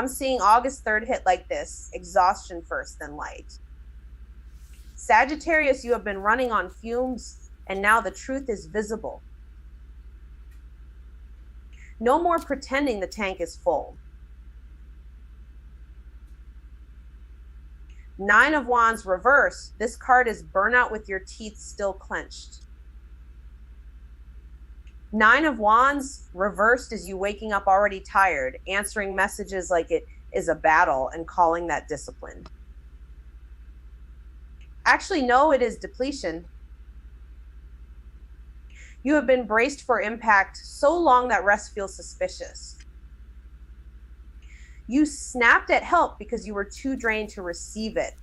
I'm seeing August 3rd hit like this: exhaustion first, then light. Sagittarius, you have been running on fumes, and now the truth is visible. No more pretending the tank is full. 9 of Wands reverse. This card is burnout with your teeth still clenched. 9 of Wands reversed is you waking up already tired, answering messages like it is a battle and calling that discipline. Actually, no, it is depletion. You have been braced for impact so long that rest feels suspicious. You snapped at help because you were too drained to receive it.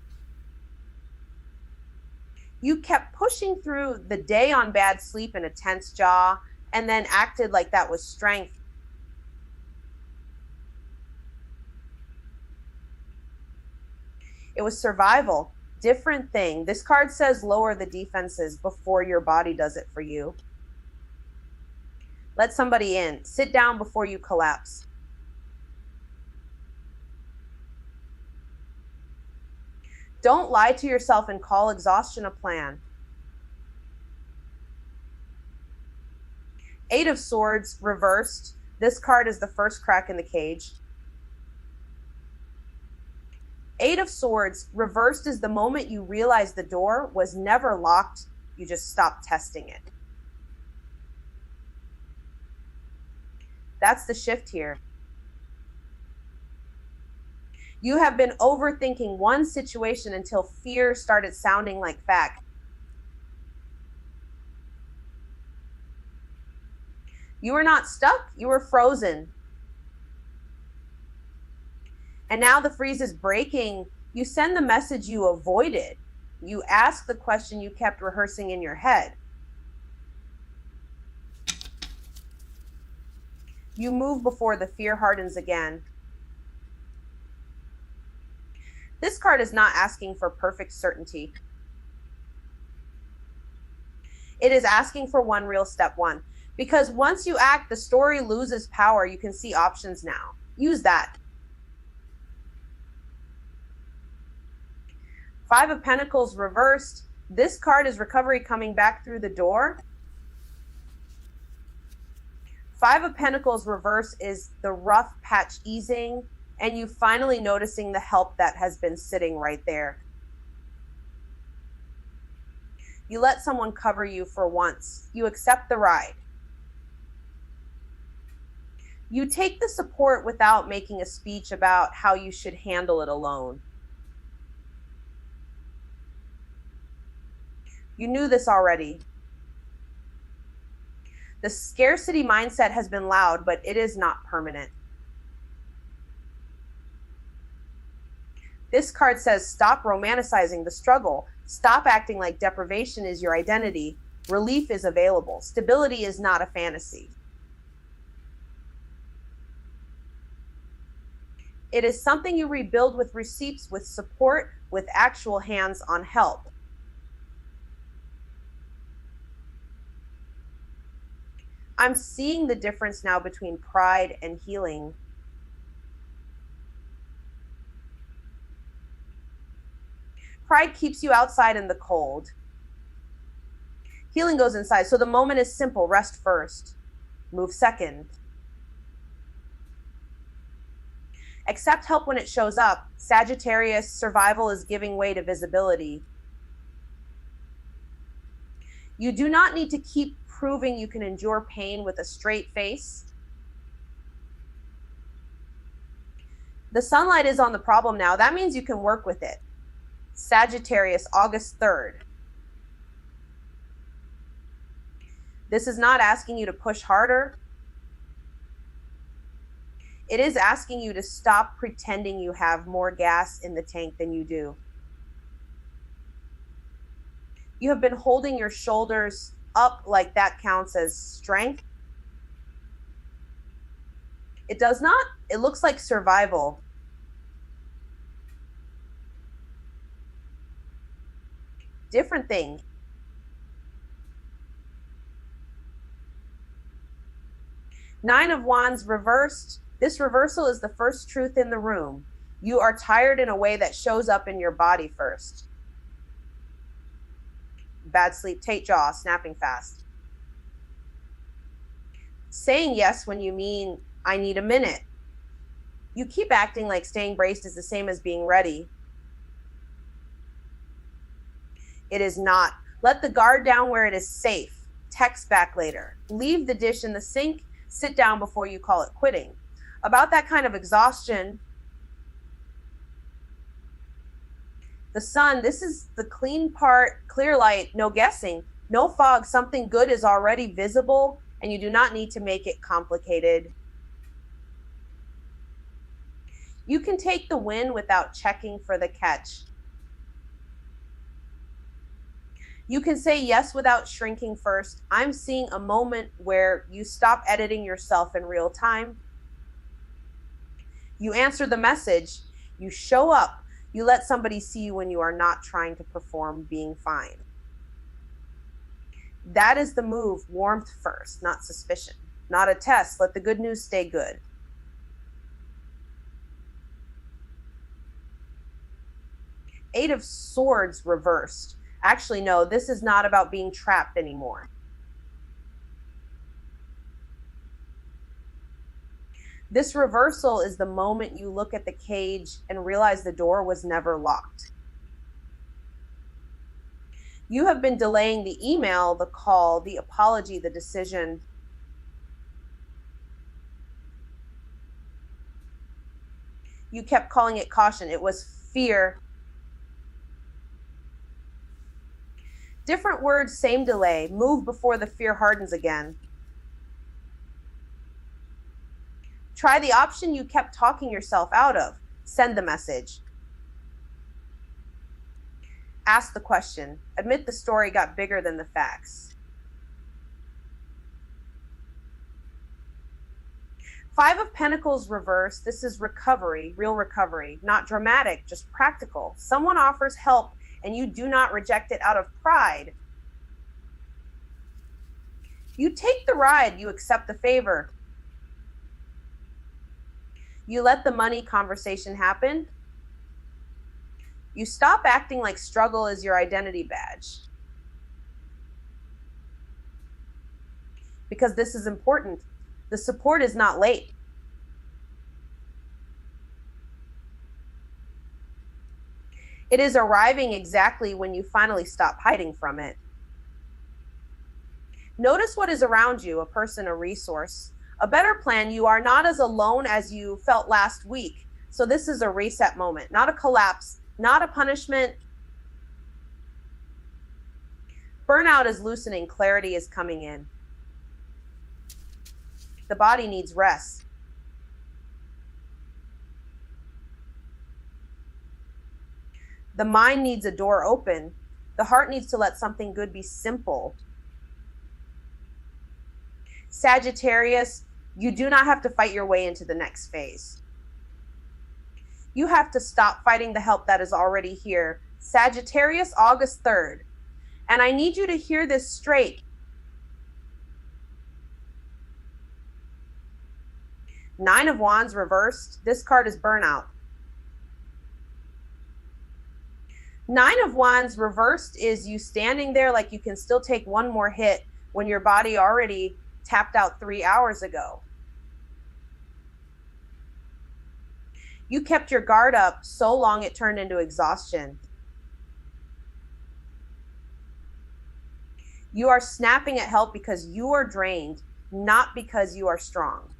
You kept pushing through the day on bad sleep and a tense jaw, and then acted like that was strength. It was survival. Different thing. This card says lower the defenses before your body does it for you. Let somebody in. Sit down before you collapse. Don't lie to yourself and call exhaustion a plan. 8 of Swords reversed. This card is the first crack in the cage. 8 of Swords reversed is the moment you realize the door was never locked. You just stopped testing it. That's the shift here. You have been overthinking one situation until fear started sounding like fact. You were not stuck, you were frozen. And now the freeze is breaking. You send the message you avoided. You ask the question you kept rehearsing in your head. You move before the fear hardens again. This card is not asking for perfect certainty. It is asking for one real step one. Because once you act, the story loses power. You can see options now. Use that. 5 of Pentacles reversed. This card is recovery coming back through the door. 5 of Pentacles reverse is the rough patch easing, and you finally noticing the help that has been sitting right there. You let someone cover you for once. You accept the ride. You take the support without making a speech about how you should handle it alone. You knew this already. The scarcity mindset has been loud, but it is not permanent. This card says stop romanticizing the struggle. Stop acting like deprivation is your identity. Relief is available. Stability is not a fantasy. It is something you rebuild with receipts, with support, with actual hands-on help. I'm seeing the difference now between pride and healing. Pride keeps you outside in the cold. Healing goes inside. So the moment is simple. Rest first. Move second. Accept help when it shows up. Sagittarius, survival is giving way to visibility. You do not need to keep proving you can endure pain with a straight face. The sunlight is on the problem now. That means you can work with it. Sagittarius, August 3rd. This is not asking you to push harder. It is asking you to stop pretending you have more gas in the tank than you do. You have been holding your shoulders up like that counts as strength. It does not. It looks like survival. Different thing. Nine of Wands reversed. This reversal is the first truth in the room. You are tired in a way that shows up in your body first. Bad sleep, tight jaw, snapping fast. Saying yes when you mean, I need a minute. You keep acting like staying braced is the same as being ready. It is not. Let the guard down where it is safe. Text back later. Leave the dish in the sink. Sit down before you call it quitting. About that kind of exhaustion, the sun, this is the clean part, clear light, no guessing, no fog. Something good is already visible, and you do not need to make it complicated. You can take the win without checking for the catch. You can say yes without shrinking first. I'm seeing a moment where you stop editing yourself in real time. You answer the message. You show up. You let somebody see you when you are not trying to perform being fine. That is the move. Warmth first, not suspicion. Not a test. Let the good news stay good. Eight of Swords reversed. Actually, no, this is not about being trapped anymore. This reversal is the moment you look at the cage and realize the door was never locked. You have been delaying the email, the call, the apology, the decision. You kept calling it caution. It was fear. Different words, same delay. Move before the fear hardens again. Try the option you kept talking yourself out of. Send the message. Ask the question. Admit the story got bigger than the facts. Five of Pentacles reversed. This is recovery, real recovery. Not dramatic, just practical. Someone offers help and you do not reject it out of pride. You take the ride, you accept the favor. You let the money conversation happen. You stop acting like struggle is your identity badge. Because this is important. The support is not late. It is arriving exactly when you finally stop hiding from it. Notice what is around you, a person, a resource, a better plan. You are not as alone as you felt last week. So this is a reset moment, not a collapse, not a punishment. Burnout is loosening, clarity is coming in. The body needs rest. The mind needs a door open. The heart needs to let something good be simple. Sagittarius, you do not have to fight your way into the next phase. You have to stop fighting the help that is already here. Sagittarius, August 3rd. And I need you to hear this straight. Nine of Wands reversed. This card is burnout. Nine of Wands reversed is you standing there like you can still take one more hit when your body already tapped out 3 hours ago. You kept your guard up so long it turned into exhaustion. You are snapping at help because you are drained, not because you are strong.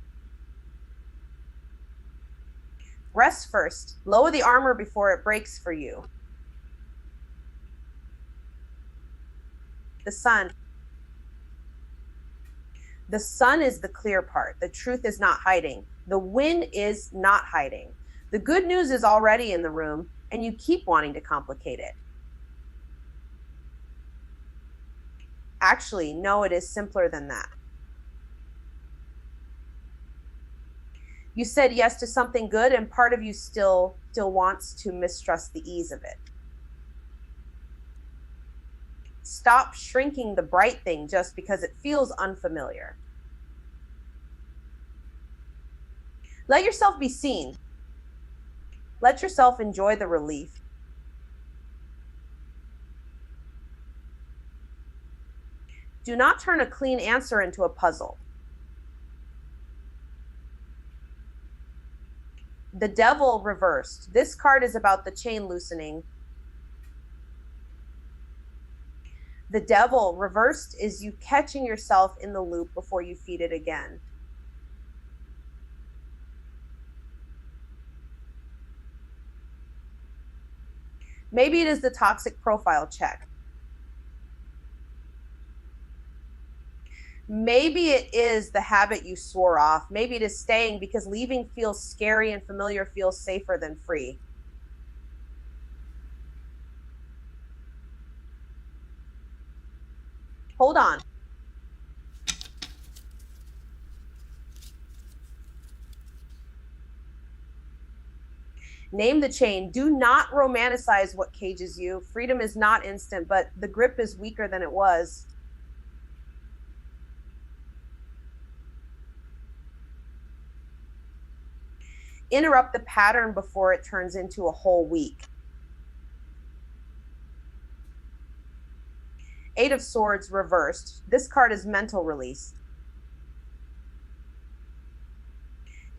Rest first. Lower the armor before it breaks for you. The sun. The sun is the clear part. The truth is not hiding. The win is not hiding. The good news is already in the room, and you keep wanting to complicate it. Actually, no, it is simpler than that. You said yes to something good, and part of you still wants to mistrust the ease of it. Stop shrinking the bright thing just because it feels unfamiliar. Let yourself be seen. Let yourself enjoy the relief. Do not turn a clean answer into a puzzle. The Devil reversed. This card is about the chain loosening. The Devil reversed is you catching yourself in the loop before you feed it again. Maybe it is the toxic profile check. Maybe it is the habit you swore off. Maybe it is staying because leaving feels scary and familiar feels safer than free. Hold on. Name the chain. Do not romanticize what cages you. Freedom is not instant, but the grip is weaker than it was. Interrupt the pattern before it turns into a whole week. Eight of Swords reversed. This card is mental release.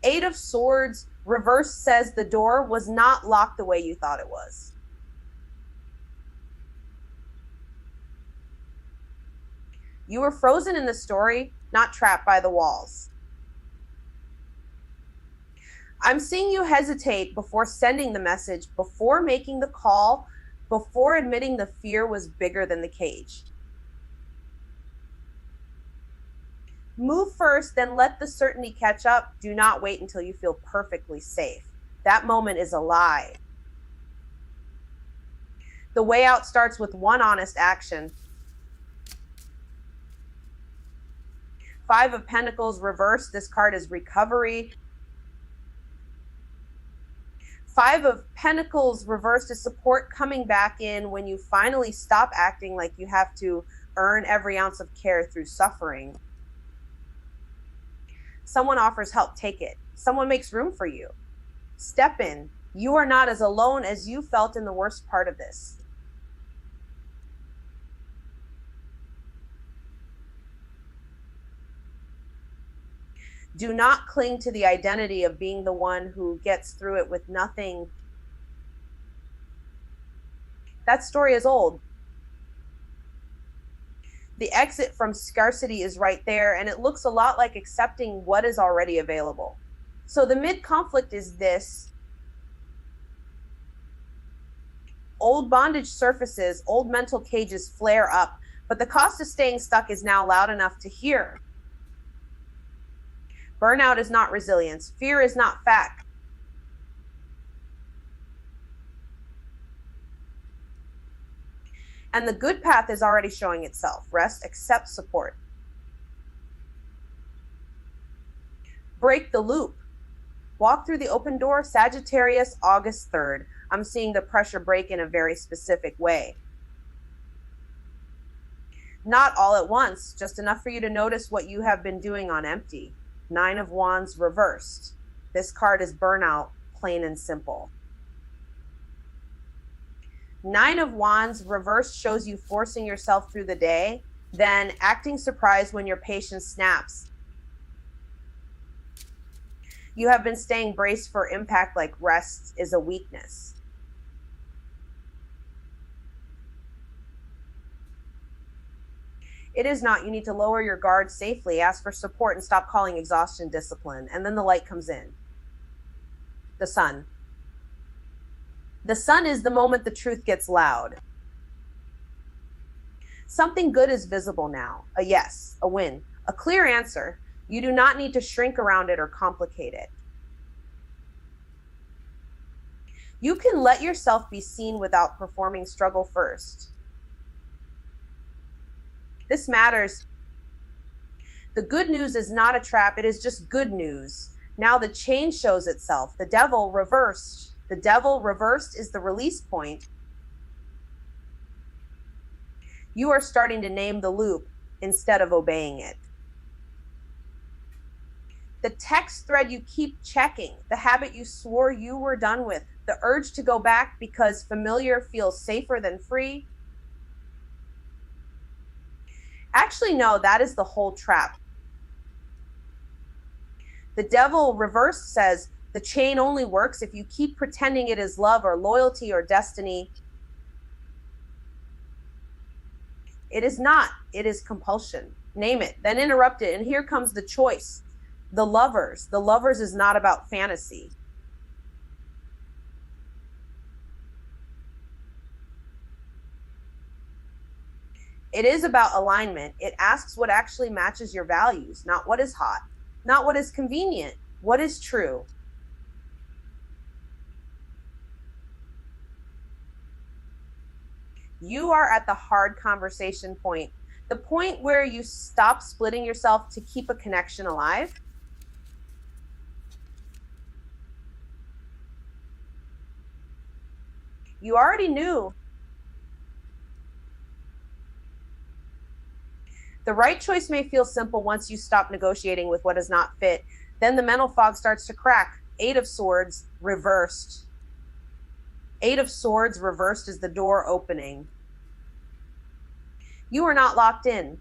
Eight of Swords reversed says the door was not locked the way you thought it was. You were frozen in the story, not trapped by the walls. I'm seeing you hesitate before sending the message, before making the call, before admitting the fear was bigger than the cage. Move first, then let the certainty catch up. Do not wait until you feel perfectly safe. That moment is a lie. The way out starts with one honest action. Five of Pentacles reversed. This card is recovery. Five of Pentacles reversed is support coming back in when you finally stop acting like you have to earn every ounce of care through suffering. Someone offers help, take it. Someone makes room for you. Step in. You are not as alone as you felt in the worst part of this. Do not cling to the identity of being the one who gets through it with nothing. That story is old. The exit from scarcity is right there, and it looks a lot like accepting what is already available. So the mid-conflict is this. Old bondage surfaces, old mental cages flare up, but the cost of staying stuck is now loud enough to hear. Burnout is not resilience. Fear is not fact. And the good path is already showing itself. Rest, accept support. Break the loop. Walk through the open door. Sagittarius, August 3rd. I'm seeing the pressure break in a very specific way. Not all at once, just enough for you to notice what you have been doing on empty. Nine of Wands reversed. This card is burnout, plain and simple. Nine of Wands reversed shows you forcing yourself through the day, then acting surprised when your patience snaps. You have been staying braced for impact like rest is a weakness. It is not. You need to lower your guard safely, ask for support, and stop calling exhaustion discipline. And then the light comes in. The sun. The sun is the moment the truth gets loud. Something good is visible now. A yes, a win, a clear answer. You do not need to shrink around it or complicate it. You can let yourself be seen without performing struggle first. This matters. The good news is not a trap. It is just good news. Now the change shows itself. The devil reversed. The devil reversed is the release point. You are starting to name the loop instead of obeying it. The text thread you keep checking, the habit you swore you were done with, the urge to go back because familiar feels safer than free. Actually, no, that is the whole trap. The devil reversed says the chain only works if you keep pretending it is love or loyalty or destiny. It is not. It is compulsion. Name it, then interrupt it. And here comes the choice. The lovers. The lovers is not about fantasy. It is about alignment. It asks what actually matches your values, not what is hot, not what is convenient, what is true. You are at the hard conversation point, the point where you stop splitting yourself to keep a connection alive. You already knew. The right choice may feel simple once you stop negotiating with what does not fit. Then the mental fog starts to crack. 8 of Swords reversed. 8 of Swords reversed is the door opening. You are not locked in.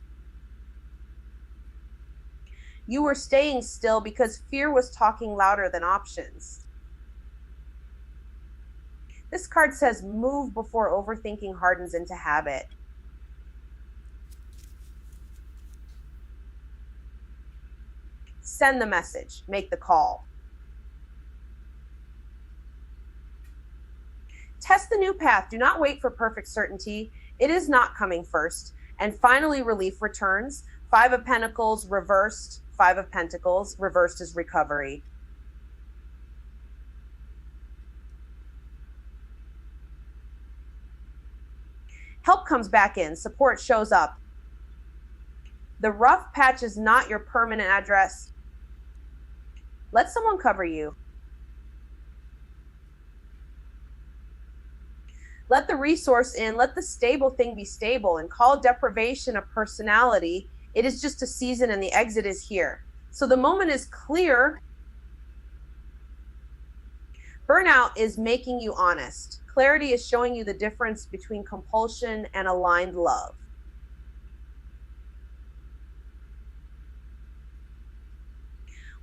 You were staying still because fear was talking louder than options. This card says move before overthinking hardens into habit. Send the message, make the call. Test the new path. Do not wait for perfect certainty. It is not coming first. And finally, relief returns. 5 of Pentacles reversed. 5 of Pentacles reversed is recovery. Help comes back in. Support shows up. The rough patch is not your permanent address. Let someone cover you. Let the resource in. Let the stable thing be stable, and call deprivation a personality. It is just a season and the exit is here. So the moment is clear. Burnout is making you honest. Clarity is showing you the difference between compulsion and aligned love.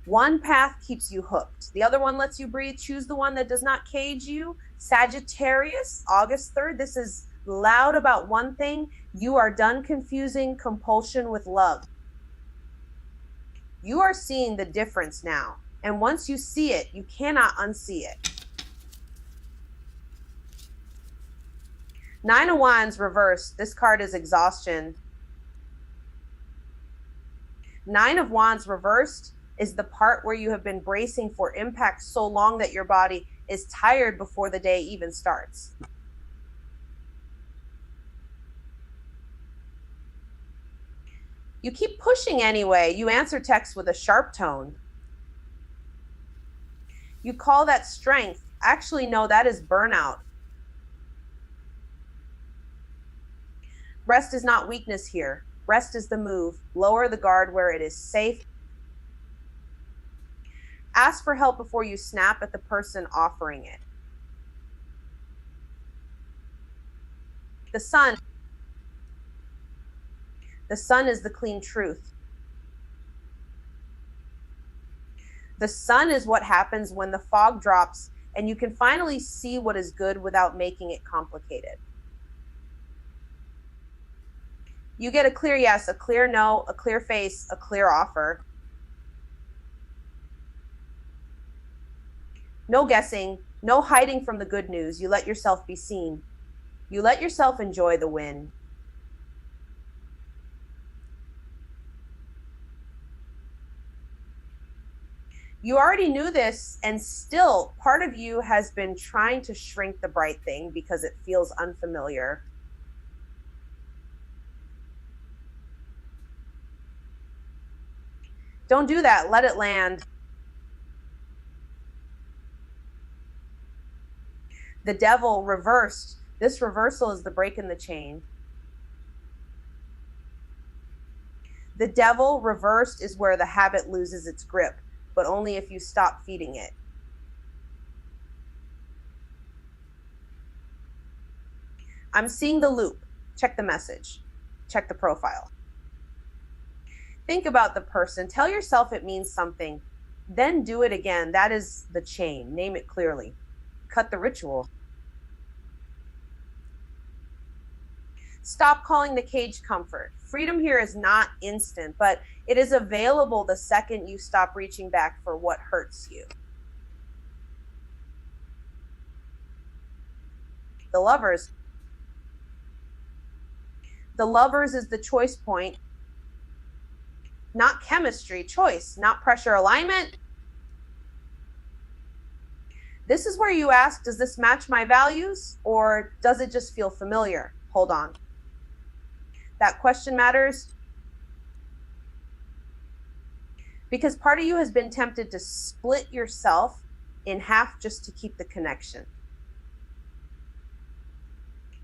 One path keeps you hooked. The other one lets you breathe. Choose the one that does not cage you. Sagittarius, August 3rd. This is loud about one thing. You are done confusing compulsion with love. You are seeing the difference now. And once you see it, you cannot unsee it. 9 of Wands reversed. This card is exhaustion. 9 of Wands reversed is the part where you have been bracing for impact so long that your body is tired before the day even starts. You keep pushing anyway. You answer texts with a sharp tone. You call that strength. Actually, no, that is burnout. Rest is not weakness here. Rest is the move. Lower the guard where it is safe. Ask for help before you snap at the person offering it. The sun. The sun is the clean truth. The sun is what happens when the fog drops and you can finally see what is good without making it complicated. You get a clear yes, a clear no, a clear face, a clear offer. No guessing, no hiding from the good news. You let yourself be seen. You let yourself enjoy the win. You already knew this, and still part of you has been trying to shrink the bright thing because it feels unfamiliar. Don't do that. Let it land. The devil reversed. This reversal is the break in the chain. The devil reversed is where the habit loses its grip. but only if you stop feeding it. I'm seeing the loop. Check the message. Check the profile. Think about the person. Tell yourself it means something. Then do it again. That is the chain. Name it clearly. Cut the ritual. Stop calling the cage comfort. Freedom here is not instant, but it is available the second you stop reaching back for what hurts you. The Lovers. The Lovers is the choice point. Not chemistry, choice, not pressure, alignment. This is where you ask, does this match my values or does it just feel familiar? Hold on. That question matters because part of you has been tempted to split yourself in half just to keep the connection.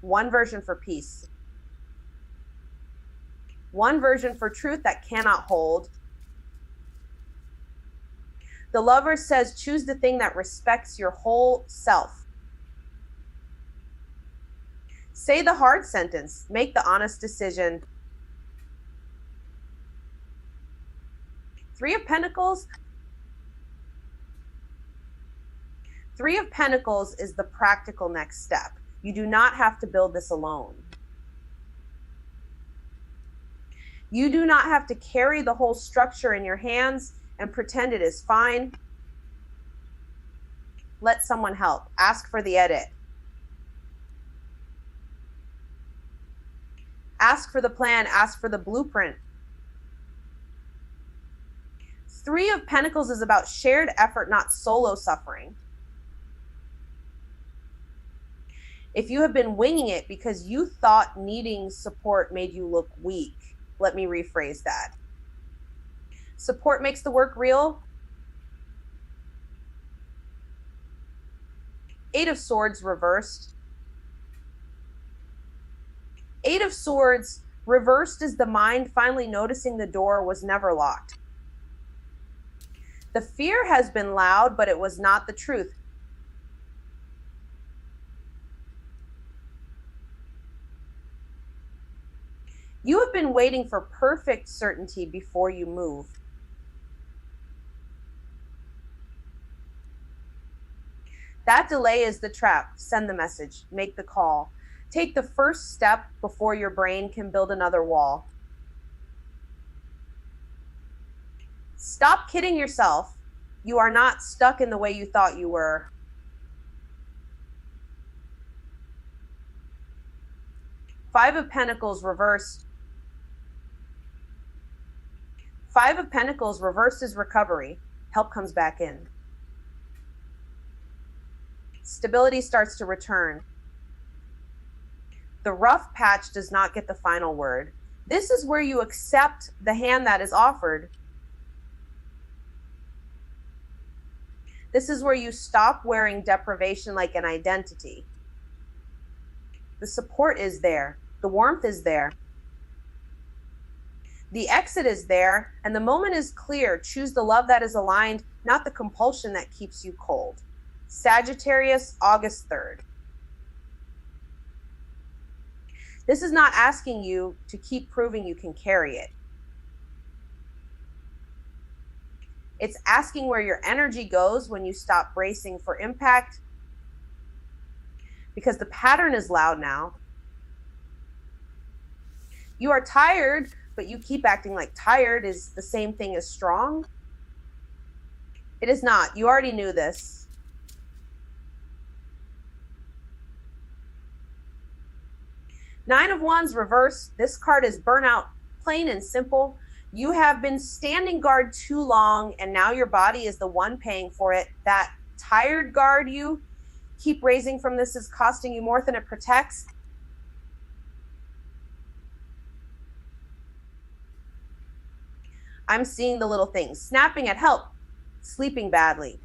One version for peace. One version for truth that cannot hold. The Lover says, choose the thing that respects your whole self. Say the hard sentence. Make the honest decision. Three of Pentacles. Three of Pentacles is the practical next step. You do not have to build this alone. You do not have to carry the whole structure in your hands and pretend it is fine. Let someone help. Ask for the edit. Ask for the plan. Ask for the blueprint. Three of Pentacles is about shared effort, not solo suffering. If you have been winging it because you thought needing support made you look weak, let me rephrase that. Support makes the work real. Eight of Swords reversed. Eight of Swords reversed is the mind finally noticing the door was never locked. The fear has been loud, but it was not the truth. You have been waiting for perfect certainty before you move. That delay is the trap. Send the message. Make the call. Take the first step before your brain can build another wall. Stop kidding yourself. You are not stuck in the way you thought you were. Five of Pentacles reversed. Five of Pentacles reversed is recovery. Help comes back in. Stability starts to return. The rough patch does not get the final word. This is where you accept the hand that is offered. This is where you stop wearing deprivation like an identity. The support is there. The warmth is there. The exit is there, and the moment is clear. Choose the love that is aligned, not the compulsion that keeps you cold. Sagittarius, August 3rd. This is not asking you to keep proving you can carry it. It's asking where your energy goes when you stop bracing for impact, because the pattern is loud now. You are tired, but you keep acting like tired is the same thing as strong. It is not. You already knew this. Nine of Wands reverse. This card is burnout, plain and simple. You have been standing guard too long, and now your body is the one paying for it. That tired guard you keep raising from this is costing you more than it protects. I'm seeing the little things. Snapping at help. Sleeping badly.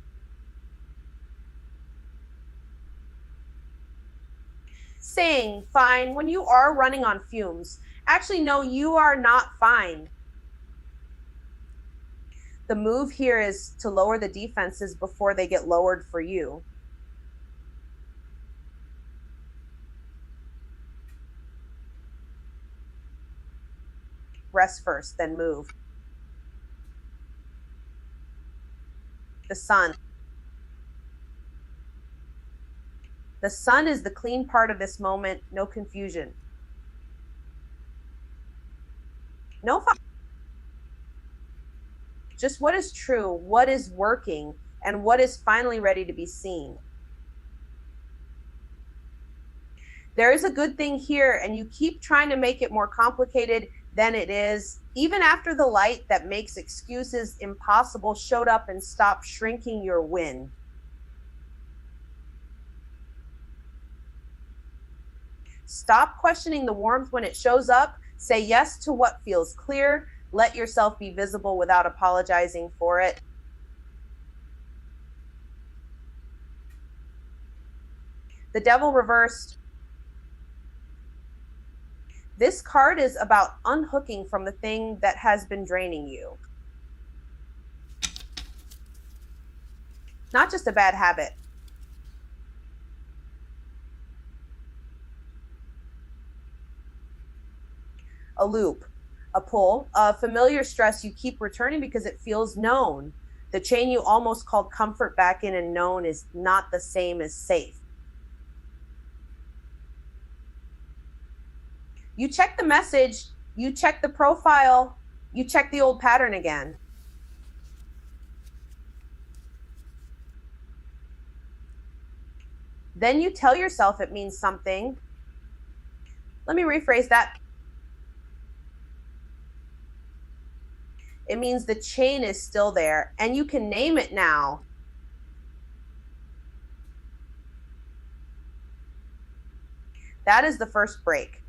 Saying fine when you are running on fumes. Actually, no, you are not fine. The move here is to lower the defenses before they get lowered for you. Rest first, then move. The Sun. The Sun is the clean part of this moment, no confusion. No, just what is true, what is working, and what is finally ready to be seen. There is a good thing here, and you keep trying to make it more complicated than it is, even after the light that makes excuses impossible showed up and stopped shrinking your win. Stop questioning the warmth when it shows up. Say yes to what feels clear. Let yourself be visible without apologizing for it. The Devil reversed. This card is about unhooking from the thing that has been draining you. Not just a bad habit. A loop, a pull, a familiar stress you keep returning because it feels known. The chain you almost called comfort back in and known is not the same as safe. You check the message, you check the profile, you check the old pattern again. Then you tell yourself it means something. Let me rephrase that. It means the chain is still there and you can name it now. That is the first break.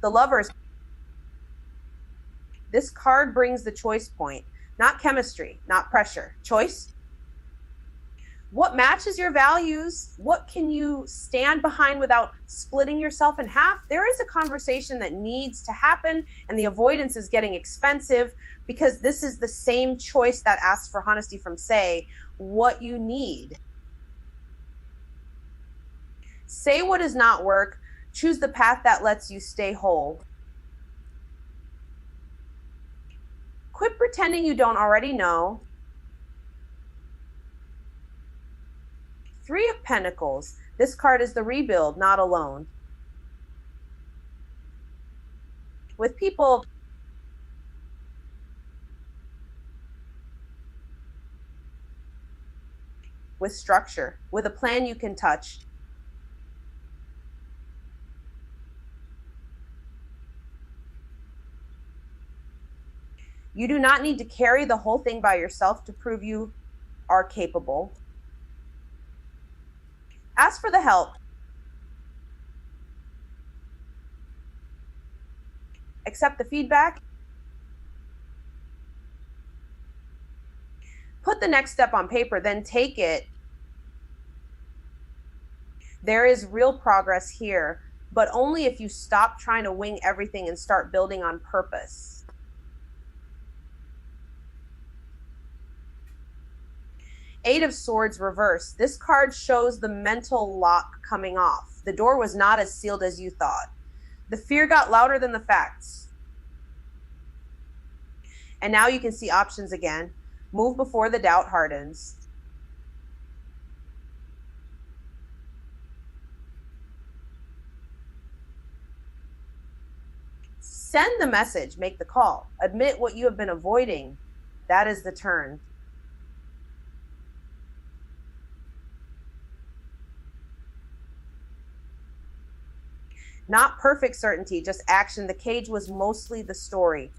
The Lovers. This card brings the choice point, not chemistry, not pressure. Choice. What matches your values? What can you stand behind without splitting yourself in half? There is a conversation that needs to happen, and the avoidance is getting expensive because this is the same choice that asks for honesty from say what you need. Say what does not work. Choose the path that lets you stay whole. Quit pretending you don't already know. Three of Pentacles. This card is the rebuild, not alone. With people, with structure, with a plan you can touch. You do not need to carry the whole thing by yourself to prove you are capable. Ask for the help. Accept the feedback. Put the next step on paper, then take it. There is real progress here, but only if you stop trying to wing everything and start building on purpose. Eight of Swords reversed. This card shows the mental lock coming off. The door was not as sealed as you thought. The fear got louder than the facts. And now you can see options again. Move before the doubt hardens. Send the message, make the call. Admit what you have been avoiding. That is the turn. Not perfect certainty, just action. The cage was mostly the story.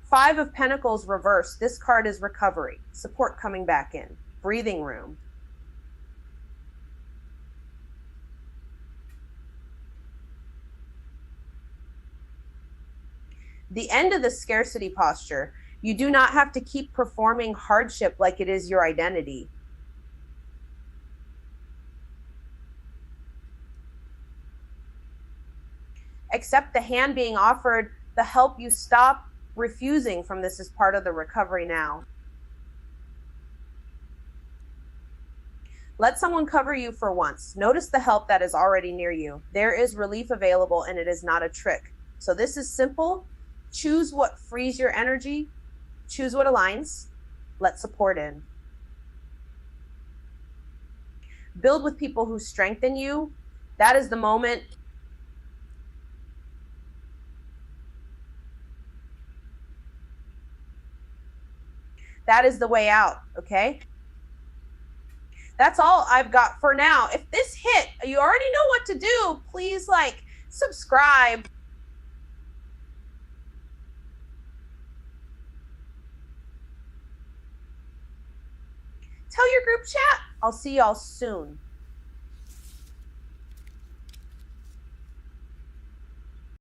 Five of Pentacles reversed. This card is recovery. Support coming back in. Breathing room. The end of the scarcity posture. You do not have to keep performing hardship like it is your identity. Accept the hand being offered, the help you stop refusing from this is part of the recovery now. Let someone cover you for once. Notice the help that is already near you. There is relief available and it is not a trick. So this is simple. Choose what frees your energy. Choose what aligns. Let support in. Build with people who strengthen you. That is the moment. That is the way out, okay? That's all I've got for now. If this hit, you already know what to do. Please subscribe. Tell your group chat. I'll see y'all soon.